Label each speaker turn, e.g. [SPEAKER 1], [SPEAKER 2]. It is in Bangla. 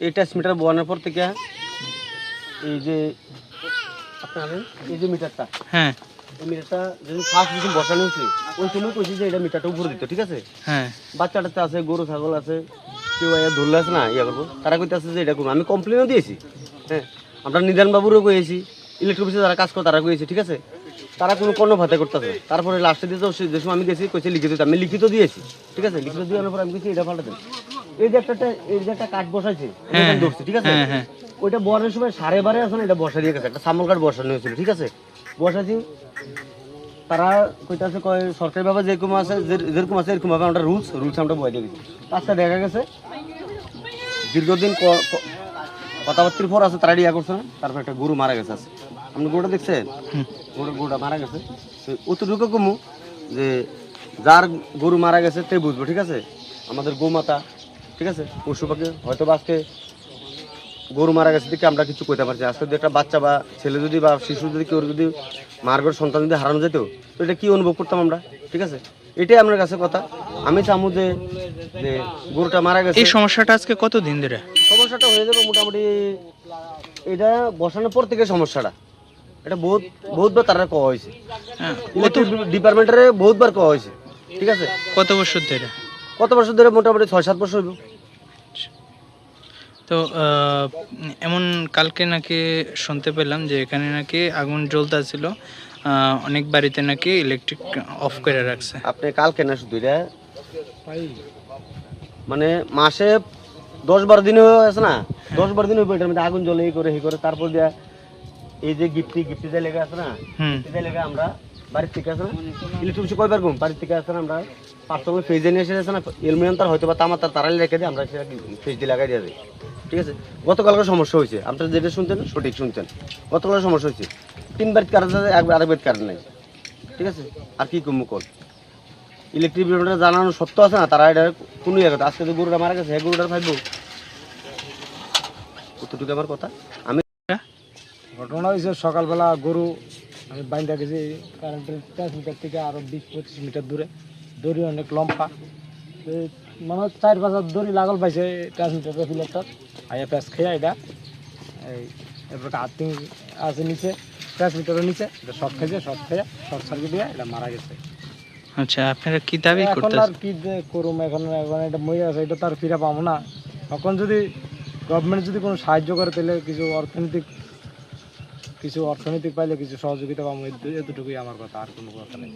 [SPEAKER 1] এই ট্রান্সমিটার বসানোর পর থেকে এই যে আপনার এই যে মিটারটা,
[SPEAKER 2] হ্যাঁ
[SPEAKER 1] এই মিটারটা যদি ফার্স্ট যখন বসানো হয়েছে ওই সময় কইছি যে এটা মিটারটা উপরে দিত, ঠিক আছে?
[SPEAKER 2] হ্যাঁ
[SPEAKER 1] বাচ্চা টাচ্চা আছে, গরু ছাগল আছে, কেউ ধরলে আছে না ইয়া করবো, তারা কইতে যে এটা করবো। আমি কমপ্লেনও দিয়েছি, হ্যাঁ, আমরা নিদান বাবুরও কইছি, ইলেকট্রিক অফিসে যারা কাজ করে তারা কইছি, ঠিক আছে? তারা কোনো কর্ণপাতে করতেছে। তারপরে লাস্টে দিয়ে যে সময় আমি গেছি কইছে লিখিত, আমি লিখিত দিয়েছি, ঠিক আছে? লিখিত দেওয়ার পর আমি গেছি এটা পাল্টাতে, এই যে একটা কাঠ বসাইছে ধরছি, ঠিক আছে? ওইটা বসানোর সময় 12:30 আছে না, এটা বসা দিয়ে গেছে, একটা সামল কাঠ বসানো হয়েছিল, ঠিক আছে? বসাচ্ছি, তারা কইতাছে কয় সরকারি ভাবে যেরকম আছে এরকম ভাবে আমরা রুলস আমরা বয়ে দিয়ে গেছি। আচ্ছা দেখা গেছে দীর্ঘদিন কথাবার্তির পর আছে তারা ইয়া করছে না, তারপর একটা গরু মারা গেছে আছে। আপনি গরুটা দেখছেন? গরুটা মারা গেছে, অতটুকু কমু যে যার গরু মারা গেছে তে বুঝবো, ঠিক আছে? আমাদের গোমাতা, ঠিক আছে, পশু পাখি হয়তো বা আজকে গরু মারা গেছে দেখে আমরা কিছু কইতে পারছি। আজকে যদি একটা বাচ্চা বা ছেলে যদি বা শিশু যদি কেউ যদি মার ঘর সন্তান যদি হারানো যেত তো এটা কি অনুভব করতাম আমরা, ঠিক আছে? এটাই আমার কাছে কথা। আমি চামু যে গরুটা মারা গেছে।
[SPEAKER 2] এই সমস্যাটা আজকে কতদিন ধরে?
[SPEAKER 1] সমস্যাটা হয়ে যাবে মোটামুটি, এটা বসানোর পর থেকে সমস্যাটা, এটা বহুতবার তারা কওয়া হয়েছে, ডিপার্টমেন্টের বহুতবার কওয়া হয়েছে, ঠিক আছে?
[SPEAKER 2] কত বছর ধরে?
[SPEAKER 1] মোটামুটি 6-7 বছর হইব।
[SPEAKER 2] তো এমন কালকে নাকি শুনতে পেলাম যে এখানে নাকি আগুন জ্বলতেছিল, অনেক বাড়িতে নাকি ইলেকট্রিক অফ করে রাখছে।
[SPEAKER 1] আপনি কালকে না শুধু এটা মানে মাসে 10-12 দিন আছে না, 10-12 দিন হইব এটার মধ্যে আগুন জ্বলে এই করে তারপর দিয়া এই যে গিফটি যে লেগে আছে না, গিফটি লেগে আমরা বাড়ির থেকে আছে না ইলেকট্রিক অফিসে কয়বার ঘুম বাড়ির থেকে আছে না, আমরা পার্সোনাল ফেজ নিয়ে এসে আছে না, এলুমিনিয়াম তার হয়তো বা তামার তার তারালি রেখে দিয়ে আমরা সেটা ফেজ দিয়ে লাগাই দিয়ে দিই, ঠিক আছে? গতকালকে সমস্যা হয়েছে, আপনারা যেটা শুনছেন সঠিক শুনছেন, গতকালকে সমস্যা হয়েছে 3 বার কারেন্ট আছে, আরেক বার কারেন্ট নাই, ঠিক আছে? আর কি কম কল ইলেকট্রিক বিলটা জানানো সত্য আছে না, তারা এটা কোনো ইয়ে কথা। আজকে তো গরুটা মারা গেছে, হ্যাঁ গরুটার ভাইবো কতটুকু আমার কথা। আমি
[SPEAKER 3] ঘটনা হয়েছে সকালবেলা গরু আমি বাইন্দা গেছি কারেন্টের ট্রান্সমিটার থেকে আরো 20-25 মিটার দূরে, দড়ি অনেক লম্বা, মানে 4-5 দড়ি লাগল পাইছে ট্রান্সমিটারের ফিলারটা, আইয়া প্যাস খেয়ে এটা এই এরপর আর্থিং আছে নিচে, ট্রান্সমিটারের নিচে এটা শর্ট খেয়ে শর্ট সার্কিট দিয়ে এটা মারা গেছে।
[SPEAKER 2] আচ্ছা, আপনারা কি দাবি
[SPEAKER 3] এখন
[SPEAKER 2] করতেছেন?
[SPEAKER 3] আর কি করুম, এখন এটা মরে আছে, এটা তো আর ফিরে পাবো না। এখন যদি গভর্নমেন্ট যদি কোনো সাহায্য করে তাহলে কিছু অর্থনৈতিক পাইলে কিছু সহযোগিতা পাবো, এতটুকুই আমার কথা, আর কোনো কথা নেই।